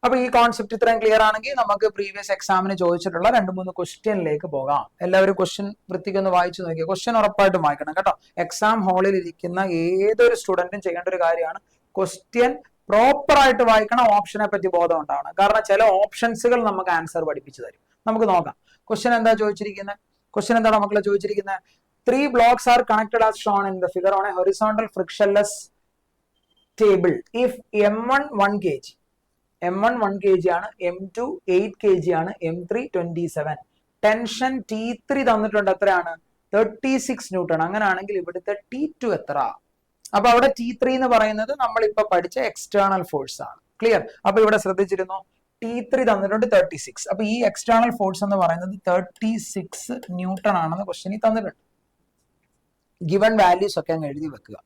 അപ്പൊ ഈ കോൺസെപ്റ്റ് ഇത്രയും ക്ലിയർ ആണെങ്കിൽ നമുക്ക് പ്രീവിയസ് എക്സാമിന് ചോദിച്ചിട്ടുള്ള 2-3 ക്വസ്റ്റ്യനിലേക്ക് പോകാം. എല്ലാവരും ക്വസ്റ്റ്യൻ വൃത്തിക്കൊന്ന് വായിച്ചു നോക്കിയാൽ. ക്വസ്റ്റ്യൻ ഉറപ്പായിട്ടും വായിക്കണം കേട്ടോ. എക്സാം ഹാളിൽ ഇരിക്കുന്ന ഏതൊരു സ്റ്റുഡന്റും ചെയ്യേണ്ട ഒരു കാര്യമാണ്. ക്വസ്റ്റ്യൻ പ്രോപ്പർ ആയിട്ട് വായിക്കണം. ഓപ്ഷനെ പറ്റി ബോധം ഉണ്ടാവണം. കാരണം ചില ഓപ്ഷൻസുകൾ നമുക്ക് ആൻസർ പഠിപ്പിച്ചു തരും. നമുക്ക് നോക്കാം ക്വസ്റ്റ്യൻ എന്താ ചോദിച്ചിരിക്കുന്നത്. ക്വസ്റ്റ്യൻ എന്താണ് മക്കളെ ചോദിച്ചിരിക്കുന്നത്? 3 blocks are connected as shown in the figure on a horizontal frictionless table. If m1 1 kg, m1 1 kg ആണ്, m2 8 kg ആണ്, m3 27. ടെൻഷൻ T3 തന്നിട്ടുണ്ട്. എത്രയാണ്? 36 ന്യൂട്ടൺ. അങ്ങനെയാണെങ്കിൽ ഇവിടുത്തെ T2 എത്ര? അപ്പൊ അവിടെ T3 എന്ന് പറയുന്നത് നമ്മൾ ഇപ്പൊ പഠിച്ച എക്സ്റ്റേണൽ ഫോഴ്സ് ആണ്. ക്ലിയർ? അപ്പൊ ഇവിടെ ശ്രദ്ധിച്ചിരുന്നു, T3 തന്നിട്ടുണ്ട് 36. അപ്പൊ ഈ എക്സ്റ്റേണൽ ഫോഴ്സ് എന്ന് പറയുന്നത് 36 ന്യൂട്ടൺ ആണെന്ന് ക്വസ്റ്റ്യനിൽ തന്നിട്ടുണ്ട്. ഗിവൺ വാല്യൂസ് ഒക്കെ അങ്ങ് എഴുതി വെക്കുക,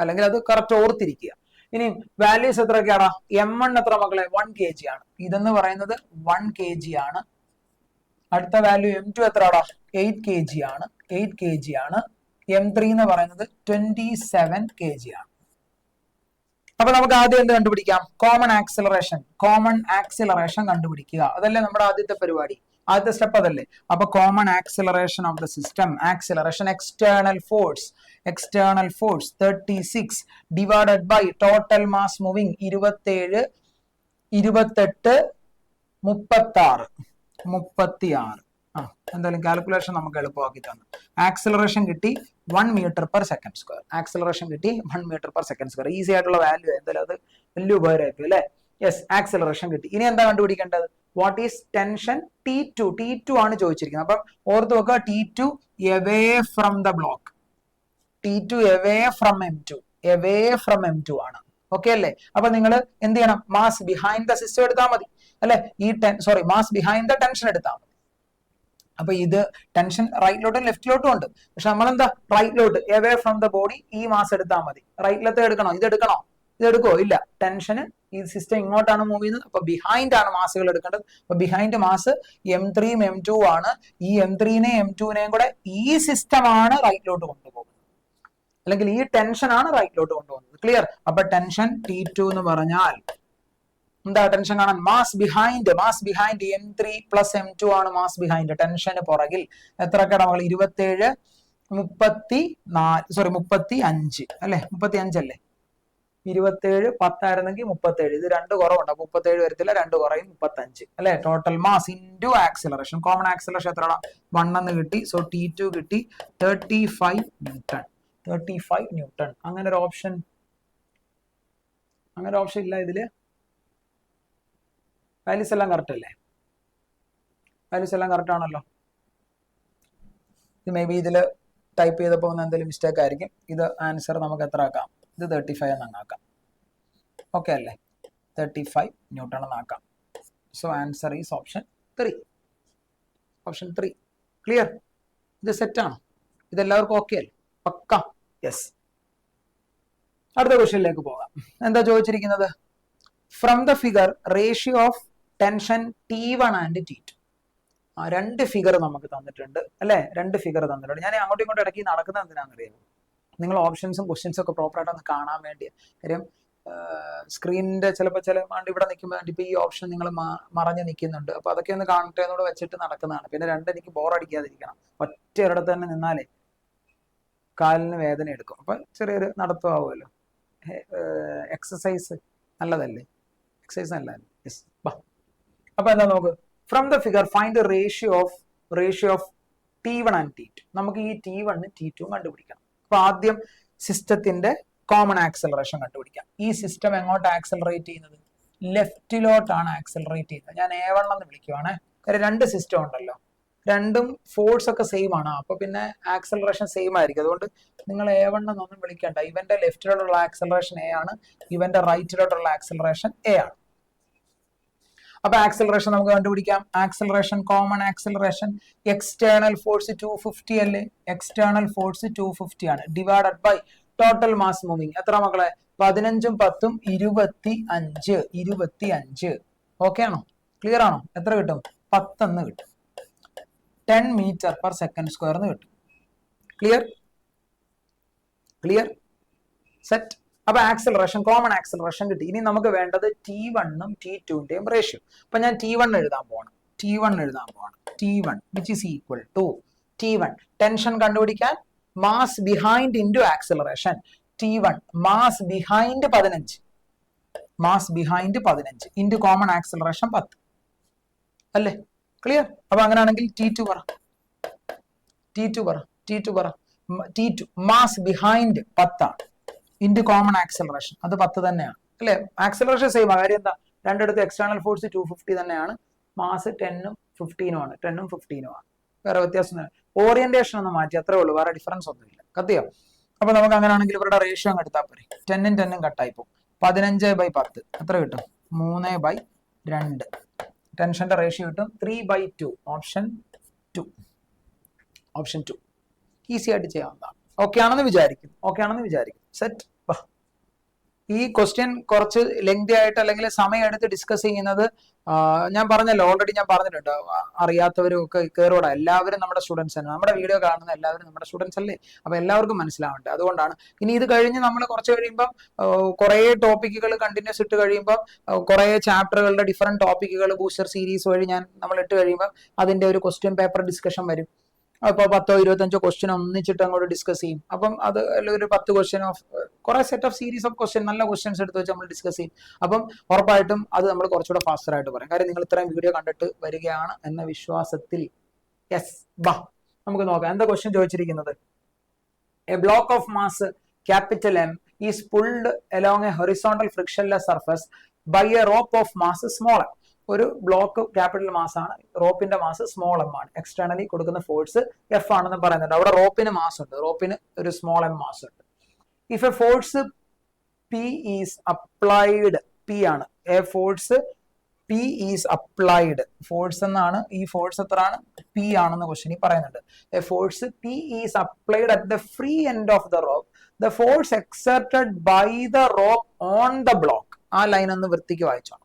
അല്ലെങ്കിൽ അത് കറക്റ്റ് ഓർത്തിരിക്കുക. ഇനി വാല്യൂസ് എത്രയൊക്കെയാണ്? m1 എത്ര മക്കളെ? 1 kg ആണ്. ഇതെന്ന് പറയുന്നത് 1 kg ആണ്. അടുത്ത വാല്യൂ m2 എത്രയാടാ? 8 kg ആണ്. 8 kg ആണ്. m3 എന്ന് പറയുന്നത് 27 kg ആണ്. അപ്പൊ നമുക്ക് ആദ്യം എന്ത് കണ്ടുപിടിക്കാം? Common acceleration. കോമൺ ആക്സിലറേഷൻ കണ്ടുപിടിക്കുക. അതല്ലേ നമ്മുടെ ആദ്യത്തെ പരിപാടി, ആദ്യത്തെ സ്റ്റെപ്പ് അതല്ലേ. അപ്പൊ common acceleration of the system. Acceleration external force. External force 36 divided by total mass moving 27, 28, 36. എന്തായാലും കാൽക്കുലേഷൻ നമുക്ക് എളുപ്പമാക്കി തന്നു. ആക്സിലറേഷൻ കിട്ടി 1 metre per second square. Acceleration കിട്ടി 1 metre per second square. Easy ആയിട്ടുള്ള വാല്യൂ. എന്തായാലും അത് വലിയ ഉപകാരമായിരിക്കും അല്ലെ. യെസ്, ആക്സിലറേഷൻ കിട്ടി. ഇനി എന്താ കണ്ടുപിടിക്കേണ്ടത്? What is tension? T2. T2 ആണ് ചോദിച്ചിരിക്കുന്നത്. അപ്പം ഓർത്ത് വെക്കുക, T2 away from the block. T2 away from M2. Away from M2 ആണ്. ഓക്കെ അല്ലേ? അപ്പൊ നിങ്ങൾ എന്ത് ചെയ്യണം? മാസ് ബിഹൈൻഡ് ദ സിസ്റ്റം എടുത്താൽ മതി അല്ലെ. മാസ് ബിഹൈൻഡ് ദ ടെൻഷൻ എടുത്താൽ മതി. അപ്പൊ ഇത് ടെൻഷൻ റൈറ്റിലോട്ടും ലെഫ്റ്റിലോട്ടും ഉണ്ട്. പക്ഷെ നമ്മളെന്താ? റൈറ്റിലോട്ട് എവേ ഫ്രം ദ ബോഡി ഈ മാസ് എടുത്താൽ മതി. റൈറ്റിലത്തെ എടുക്കണോ? ഇതെടുക്കണോ? ഇതെടുക്കോ? ഇല്ല. ടെൻഷന് ഈ സിസ്റ്റം ഇങ്ങോട്ടാണ് മൂവ് ചെയ്യുന്നത്. അപ്പൊ ബിഹൈൻഡ് ആണ് മാസുകൾ എടുക്കേണ്ടത്. അപ്പൊ ബിഹൈൻഡ് മാസ് m3 m2 ആണ്. ഈ m3നെയും m2നെയും കൂടെ ഈ സിസ്റ്റമാണ് റൈറ്റിലോട്ട് കൊണ്ടുപോകുന്നത്, അല്ലെങ്കിൽ ഈ ടെൻഷൻ ആണ് റൈറ്റിലോട്ട് കൊണ്ടുപോകുന്നത്. ക്ലിയർ? അപ്പൊ ടെൻഷൻ T2 എന്ന് പറഞ്ഞാൽ എന്താ? ടെൻഷൻ കാണാൻ mass behind m3 plus m2 ആണ് മാസ് ബിഹൈൻഡ്. ടെൻഷന് പുറകിൽ എത്രയൊക്കെയാണ് മക്കൾ? 27, 35 അല്ലെ? 35 അല്ലേ? 27 10 ആയിരുന്നെങ്കിൽ 37. ഇത് 2 കുറവുണ്ട്. 37 വരത്തില്ല, 2 കുറയും, 35 അല്ലെ? Total mass into acceleration. Common acceleration എത്രയാണ്? 1 എന്ന് കിട്ടി. സോ T2 കിട്ടി 35 ന്യൂട്ടൺ. 35 ന്യൂട്ടൺ. അങ്ങനെ ഒരു ഓപ്ഷൻ ഇല്ല ഇതില്. വാല്യൂസ് എല്ലാം കറക്റ്റ് അല്ലേ? വാല്യൂസ് എല്ലാം കറക്റ്റ് ആണല്ലോ. ഇത് മേ ബി ഇതിൽ ടൈപ്പ് ചെയ്തപ്പോൾ എന്തെങ്കിലും മിസ്റ്റേക്ക് ആയിരിക്കും. ഇത് ആൻസർ നമുക്ക് എത്ര ആക്കാം? ഇത് 35 എന്നാക്കാം. ഓക്കെ അല്ലേ? 35 ന്യൂട്ടൺ എന്നാക്കാം. So answer is option 3. Option 3. Clear? ഇത് സെറ്റാണ്. ഇതെല്ലാവർക്കും ഓക്കെ അല്ലേ? പക്ക. യെസ്. അടുത്ത ക്വസ്റ്റ്യനിലേക്ക് പോകാം. എന്താ ചോദിച്ചിരിക്കുന്നത്? From the figure ratio of tension T1 and T2. 2 figure നമുക്ക് തന്നിട്ടുണ്ട് അല്ലെ? 2 ഫിഗർ തന്നിട്ടുണ്ട്. ഞാൻ അങ്ങോട്ടും ഇങ്ങോട്ടും ഇടയ്ക്ക് നടക്കുന്നത് എന്തിനാണെന്നറിയാമോ? നിങ്ങൾ ഓപ്ഷൻസും ക്വസ്റ്റ്യൻസും ഒക്കെ പ്രോപ്പറായിട്ട് ഒന്ന് കാണാൻ വേണ്ടി. കാര്യം സ്ക്രീനിന്റെ ചിലപ്പോൾ ഇവിടെ നിൽക്കുമ്പോൾ ഇപ്പൊ ഈ ഓപ്ഷൻ നിങ്ങൾ മറഞ്ഞു നിൽക്കുന്നുണ്ട്. അപ്പൊ അതൊക്കെ ഒന്ന് കാണട്ടെ എന്നോട് വെച്ചിട്ട് നടക്കുന്നതാണ്. പിന്നെ 2 എനിക്ക് ബോറടിക്കാതിരിക്കണം. ഒറ്റ ഒരിടത്ത് തന്നെ നിന്നാലേ കാലിന് വേദന എടുക്കും. അപ്പൊ ചെറിയൊരു നടത്തമാവുമല്ലോ. എക്സസൈസ് നല്ലതല്ലേ? എക്സസൈസ് നല്ലതല്ലേ? യെസ്. അപ്പൊ എന്താ നോക്ക്, from the figure find the ratio of T1 and T2. നമുക്ക് ഈ T1 T2 കണ്ടുപിടിക്കണം. അപ്പൊ ആദ്യം സിസ്റ്റത്തിന്റെ കോമൺ ആക്സലറേഷൻ കണ്ടുപിടിക്കാം. ഈ സിസ്റ്റം എങ്ങോട്ട് ആക്സലറേറ്റ് ചെയ്യുന്നത്? ലെഫ്റ്റിലോട്ടാണ് ആക്സലറേറ്റ് ചെയ്യുന്നത്. ഞാൻ A1 എന്ന് വിളിക്കുവാണ്. കാര്യം രണ്ട് സിസ്റ്റം ഉണ്ടല്ലോ, രണ്ടും ഫോഴ്സ് ഒക്കെ സെയിം ആണ്. അപ്പൊ പിന്നെ ആക്സലറേഷൻ സെയിം ആയിരിക്കും. അതുകൊണ്ട് നിങ്ങൾ A1 എന്നൊന്നും വിളിക്കണ്ട. ഇവന്റെ ലെഫ്റ്റിലോട്ടുള്ള ആക്സലറേഷൻ A ആണ്, ഇവന്റെ റൈറ്റിലോട്ടുള്ള ആക്സലറേഷൻ A ആണ്. അപ്പൊ ആക്സലറേഷൻ നമുക്ക് കണ്ടുപിടിക്കാം. Acceleration, common acceleration, external force 250 അല്ലേ? എക്സ്റ്റേണൽ ഫോഴ്സ് 250 ആണ്. Divided by total mass moving. എത്ര മക്കളെ? 15ഉം 10ഉം 25. ഓക്കെ ആണോ? ക്ലിയർ ആണോ? എത്ര കിട്ടും? 10 എന്ന് കിട്ടും. 10 മീറ്റർ പെർ സെക്കൻഡ് സ്ക്വയർ എന്ന് കിട്ടും. Clear set. അപ്പൊ ആക്സലറേഷൻ, കോമൺ ആക്സലറേഷൻ കിട്ടി. ഇനി നമുക്ക് വേണ്ടത് T1ഉം T2ന്റെയും റേഷ്യോ. അപ്പൊ ഞാൻ T1 എഴുതാൻ പോവാണ്. T1 which is equal to T1 tension കണ്ടുപിടിക്കാൻ mass behind into acceleration. T1 mass behind 15 into common acceleration 10 അല്ലേ? ക്ലിയർ. അപ്പൊ അങ്ങനെയാണെങ്കിൽ T2 മാസ് ബിഹൈൻഡ് 10 ആണ് ഇൻറ്റു കോമൺ ആക്സലറേഷൻ, അത് 10 തന്നെയാണ് അല്ലെ? Acceleration same. കാര്യം എന്താ? രണ്ടിടത്ത് എക്സ്റ്റേണൽ ഫോഴ്സ് 250 തന്നെയാണ്, മാസ് 10ഉം 15ഉം ആണ്. വേറെ വ്യത്യാസം. ഓറിയന്റേഷൻ ഒന്ന് മാറ്റി, അത്രേ ഉള്ളൂ, വേറെ ഡിഫറൻസ് ഒന്നുമില്ല. കത്തിയോ? അപ്പൊ നമുക്ക് അങ്ങനെയാണെങ്കിൽ ഇവരുടെ റേഷ്യോ അങ്ങ് എടുത്താൽ പോരെ. 10ഉം 10ഉം കട്ടായി പോകും. 15/10 എത്ര കിട്ടും? 3/2. ടെൻഷന്റെ റേഷ്യോ കിട്ടും 3/2. ഓപ്ഷൻ 2 ഈസി ആയിട്ട് ചെയ്യാവുന്നതാണ്. ഓക്കെ ആണെന്ന് വിചാരിക്കും. സെറ്റ്. ഈ ക്വസ്റ്റ്യൻ കുറച്ച് ലെങ്തി ആയിട്ട് അല്ലെങ്കിൽ സമയം എടുത്ത് ഡിസ്കസ് ചെയ്യുന്നത് ഞാൻ പറഞ്ഞല്ലോ, ഓൾറെഡി ഞാൻ പറഞ്ഞിട്ടുണ്ട്. അറിയാത്തവരും ഒക്കെ കയറോടെ. എല്ലാവരും നമ്മുടെ സ്റ്റുഡൻസ് തന്നെ, നമ്മുടെ വീഡിയോ കാണുന്ന എല്ലാവരും നമ്മുടെ സ്റ്റുഡൻസ് അല്ലേ? അപ്പൊ എല്ലാവർക്കും മനസ്സിലാവണ്ടേ? അതുകൊണ്ടാണ്. ഇനി ഇത് കഴിഞ്ഞ് നമ്മൾ കുറച്ച് കഴിയുമ്പോൾ കുറെ ടോപ്പിക്കുകൾ കണ്ടിന്യൂസ് ഇട്ട് കഴിയുമ്പോൾ കുറെ ചാപ്റ്ററുകളുടെ ഡിഫറെന്റ് ടോപ്പിക്കുകൾ ബൂസ്റ്റർ സീരീസ് വഴി നമ്മൾ ഇട്ട് കഴിയുമ്പോൾ അതിന്റെ ഒരു ക്വസ്റ്റ്യൻ പേപ്പർ ഡിസ്കഷൻ വരും. അപ്പൊ 10-25 ക്വസ്റ്റ്യൻ ഒന്നിച്ചിട്ട് അങ്ങോട്ട് ഡിസ്കസ് ചെയ്യും. അപ്പം അത് ഒരു 10 ക്വസ്റ്റ്യൻ ഓഫ് കുറെ set of series of question, നല്ല ക്വസ്റ്റ്യൻസ് എടുത്ത് വെച്ച് നമ്മൾ ഡിസ്കസ് ചെയ്യും. അപ്പം ഉറപ്പായിട്ടും അത് നമ്മൾ കുറച്ചുകൂടെ ഫാസ്റ്റർ ആയിട്ട് പറയും. കാര്യം നിങ്ങൾ ഇത്രയും വീഡിയോ കണ്ടിട്ട് വരികയാണ് എന്ന വിശ്വാസത്തിൽ. യെസ്. നമുക്ക് നോക്കാം എന്താ ക്വസ്റ്റ്യൻ ചോദിച്ചിരിക്കുന്നത്. A block of mass capital M is pulled along a horizontal frictionless surface by a rope of mass small m. ഒരു ബ്ലോക്ക് ക്യാപിറ്റൽ മാസ് ആണ്, റോപ്പിന്റെ മാസ് സ്മോൾ m ആണ്. എക്സ്റ്റേണലി കൊടുക്കുന്ന ഫോഴ്സ് F ആണെന്ന് പറയുന്നുണ്ട്. അവിടെ റോപ്പിന് മാസ് ഉണ്ട്, റോപ്പിന് ഒരു സ്മോൾ m മാസ് ഉണ്ട്. If a force P is applied, P ആണ് a force P is applied, force എന്നാണ്. ഈ ഫോഴ്സ് എത്രയാണ്? P ആണെന്ന് ക്വസ്റ്റ്യനിൽ പറയുന്നുണ്ട്. A force P is applied at the free end of the rope, the force exerted by the rope on the block. ആ line ഒന്ന് വൃത്തിക്ക് വായിച്ചോണം.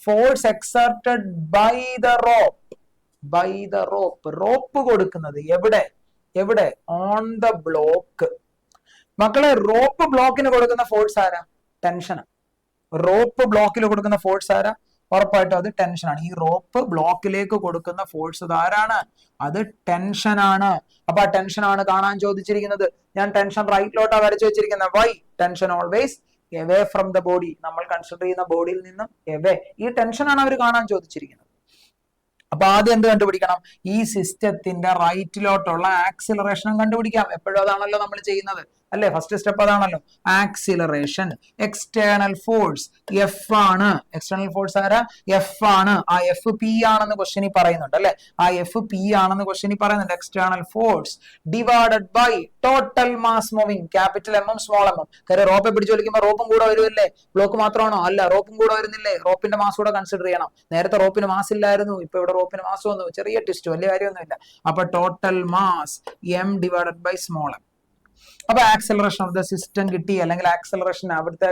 Force exerted by the rope കൊടുക്കുന്നത് എവിടെ? On the block. മക്കളെ, റോപ്പ് ബ്ലോക്കിന് കൊടുക്കുന്ന force ആരാ? ടെൻഷനാണ്. റോപ്പ് ബ്ലോക്കിൽ കൊടുക്കുന്ന ഫോഴ്സ് ആരാ? ഉറപ്പായിട്ടും അത് ടെൻഷനാണ്. ഈ റോപ്പ് ബ്ലോക്കിലേക്ക് കൊടുക്കുന്ന ഫോഴ്സ് ആരാണ്? അത് ടെൻഷനാണ്. അപ്പൊ ആ ടെൻഷനാണ് കാണാൻ ചോദിച്ചിരിക്കുന്നത്. ഞാൻ ടെൻഷൻ റൈറ്റിലോട്ടാ വരച്ചു വെച്ചിരിക്കുന്നത്. Why? Tension always away from the body. നമ്മൾ കൺസിഡർ ചെയ്യുന്ന ബോഡിയിൽ നിന്നും എവേ. ഈ ടെൻഷനാണ് അവർ കാണാൻ ചോദിച്ചിരിക്കുന്നത്. അപ്പൊ ആദ്യം എന്ത് കണ്ടുപിടിക്കണം? ഈ സിസ്റ്റത്തിന്റെ റൈറ്റിലോട്ടുള്ള ആക്സിലറേഷനും കണ്ടുപിടിക്കാം. എപ്പോഴും അതാണല്ലോ നമ്മൾ ചെയ്യുന്നത് അല്ലെ? ഫസ്റ്റ് സ്റ്റെപ്പ് അതാണല്ലോ, ആക്സിലറേഷൻ. എക്സ്റ്റേണൽ ഫോഴ്സ് F ആണ്. എക്സ്റ്റേണൽ ഫോഴ്സ് ആരാ? F ആണ്. ആ F P ആണെന്ന് ക്വസ്റ്റ്യനിൽ പറയുന്നുണ്ട് അല്ലെ? ആ F P ആണെന്ന് ക്വസ്റ്റ്യനിൽ പറയുന്നുണ്ട്. External force divided by total mass moving, capital M ഉം സ്മോൾ m ഉം. കാര്യം റോപ്പെ പിടിച്ചു വലിക്കുമ്പോൾ റോപ്പും കൂടെ വരുമല്ലേ? ബ്ലോക്ക് മാത്രമാണോ? അല്ല, റോപ്പും കൂടെ വരുന്നില്ലേ? റോപ്പിന്റെ മാസ് കൂടെ കൺസിഡർ ചെയ്യണം. നേരത്തെ റോപ്പിന് മാസ് ഇല്ലായിരുന്നു, ഇപ്പൊ ഇവിടെ റോപ്പിന് മാസ് വന്നു. ചെറിയ ട്വിസ്റ്റ്, വലിയ കാര്യമൊന്നുമില്ല. അപ്പൊ total mass M divided by small m. അപ്പൊ ആക്സലറേഷൻ ഓഫ് ദ സിസ്റ്റം കിട്ടി, അല്ലെങ്കിൽ ആക്സലറേഷൻ, അവിടുത്തെ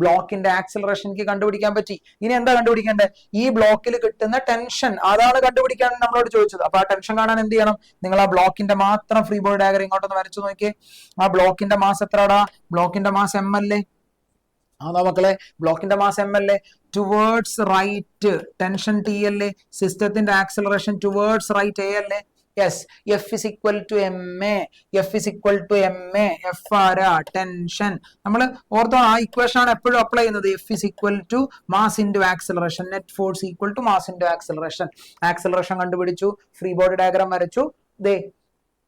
ബ്ലോക്കിന്റെ ആക്സലറേഷൻ എനിക്ക് കണ്ടുപിടിക്കാൻ പറ്റി. ഇനി എന്താ കണ്ടുപിടിക്കേണ്ടത്? ഈ ബ്ലോക്കിൽ കിട്ടുന്ന ടെൻഷൻ, അതാണ് കണ്ടുപിടിക്കാൻ നമ്മളോട് ചോദിച്ചത്. അപ്പൊ ആ ടെൻഷൻ കാണാൻ എന്ത് ചെയ്യണം? നിങ്ങൾ ആ ബ്ലോക്കിന്റെ മാത്രം ഫ്രീ ബോഡി ഡയഗ്രം ഇങ്ങോട്ടൊന്ന് വരച്ചു നോക്കിയേ. ആ ബ്ലോക്കിന്റെ മാസ് എത്രടാ? ബ്ലോക്കിന്റെ മാസ് M അല്ലേ? അതാ മക്കളെ, ബ്ലോക്കിന്റെ മാസ് M അല്ലേ? ടുവേർഡ്സ് റൈറ്റ് ടെൻഷൻ T അല്ലേ? സിസ്റ്റത്തിന്റെ ആക്സലറേഷൻ ടുവേർഡ്സ് റൈറ്റ് A അല്ലേ? Yes, F is equal to M A. F is equal to M A. F ആരാ? ടെൻഷൻ. നമ്മൾ ഓർത്തോ, ആ ഇക്വേഷൻ ആണ് എപ്പോഴും അപ്ലൈ ചെയ്യുന്നത്. F is equal to mass into acceleration. Net force equal to mass into acceleration. Acceleration കണ്ടുപിടിച്ചു, free body diagram വരച്ചു, ദേ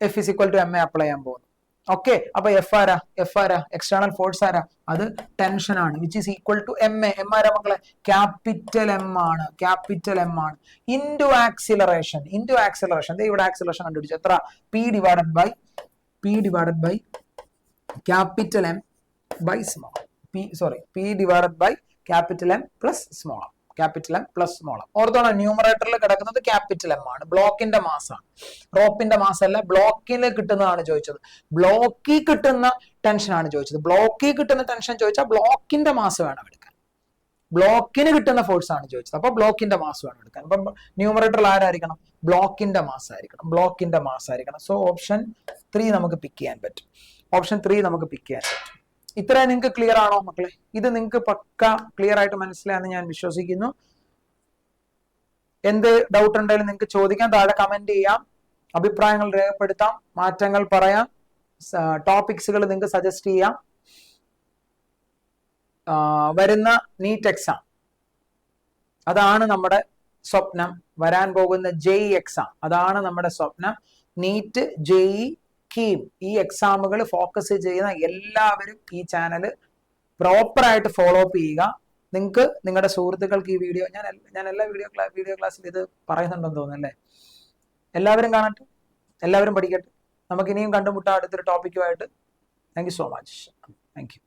F is equal to M A apply ചെയ്യാൻ പോകുന്നു. ഓക്കെ, അപ്പൊ എഫ് ആരാ? എഫ് ആരാ? എക്സ്റ്റേണൽ ഫോഴ്സ് ആരാ? അത് ടെൻഷൻ ആണ്, which is equal to M A. M ആരാ മക്കളെ? ക്യാപിറ്റൽ എം ആണ്. ക്യാപിറ്റൽ എം ആണ്. Into acceleration. ഇൻറ്റു ആക്സിലറേഷൻ, ഇവിടെ ആക്സിലറേഷൻ കണ്ടുപിടിച്ചു. എത്ര? P divided by capital M by small P. P divided by capital M plus small M. Capital M plus small M. ഓർത്തോണം, ന്യൂമറേറ്ററിൽ കിടക്കുന്നത് ക്യാപിറ്റൽ എം ആണ്. ബ്ലോക്കിന്റെ മാസ് ആണ്, റോപ്പിന്റെ മാസ് അല്ല. ബ്ലോക്കിൽ കിട്ടുന്നതാണ് ചോദിച്ചത്. ബ്ലോക്കിൽ കിട്ടുന്ന ടെൻഷൻ ആണ് ചോദിച്ചത്. ബ്ലോക്കിൽ കിട്ടുന്ന ടെൻഷൻ ചോദിച്ചാൽ ബ്ലോക്കിന്റെ മാസ് വേണം എടുക്കാൻ. ബ്ലോക്കിന് കിട്ടുന്ന ഫോഴ്സ് ആണ് ചോദിച്ചത്, അപ്പൊ ബ്ലോക്കിന്റെ മാസ് വേണം എടുക്കാൻ. അപ്പൊ ന്യൂമറേറ്ററിൽ ആരായിരിക്കണം? ബ്ലോക്കിന്റെ മാസ് ആയിരിക്കണം. ബ്ലോക്കിന്റെ മാസ് ആയിരിക്കണം. സോ ഓപ്ഷൻ 3 നമുക്ക് പിക്ക് ചെയ്യാൻ പറ്റും. ഓപ്ഷൻ 3 നമുക്ക് പിക്ക് ചെയ്യാൻ പറ്റും. ഇത്രയും നിങ്ങൾക്ക് ക്ലിയർ ആണോ മക്കളെ? ഇത് നിങ്ങൾക്ക് പക്ക ക്ലിയർ ആയിട്ട് മനസ്സിലായെന്ന് ഞാൻ വിശ്വസിക്കുന്നു. എന്ത് ഡൗട്ട് ഉണ്ടെങ്കിലും നിങ്ങൾക്ക് ചോദിക്കാം, താഴെ കമന്റ് ചെയ്യാം, അഭിപ്രായങ്ങൾ രേഖപ്പെടുത്താം, മാറ്റങ്ങൾ പറയാം, ടോപ്പിക്സുകൾ നിങ്ങൾക്ക് സജസ്റ്റ് ചെയ്യാം. വരുന്ന നീറ്റ് എക്സാം, അതാണ് നമ്മുടെ സ്വപ്നം. വരാൻ പോകുന്ന ജെഇ എക്സാം, അതാണ് നമ്മുടെ സ്വപ്നം. നീറ്റ്, ജെഇ, കീം, ഈ എക്സാമുകൾ ഫോക്കസ് ചെയ്യുന്ന എല്ലാവരും ഈ ചാനൽ പ്രോപ്പർ ആയിട്ട് ഫോളോ അപ്പ് ചെയ്യുക. നിങ്ങൾക്ക് നിങ്ങളുടെ സുഹൃത്തുക്കൾക്ക് ഈ വീഡിയോ, ഞാൻ എല്ലാ വീഡിയോ ക്ലാസ്സിൽ ഇത് പറയുന്നുണ്ടെന്ന് തോന്നുന്നു അല്ലേ? എല്ലാവരും കാണട്ടെ, എല്ലാവരും പഠിക്കട്ടെ. നമുക്ക് ഇനിയും കണ്ടുമുട്ടാം അടുത്തൊരു ടോപ്പിക്കുമായിട്ട്. Thank you so much. Thank U.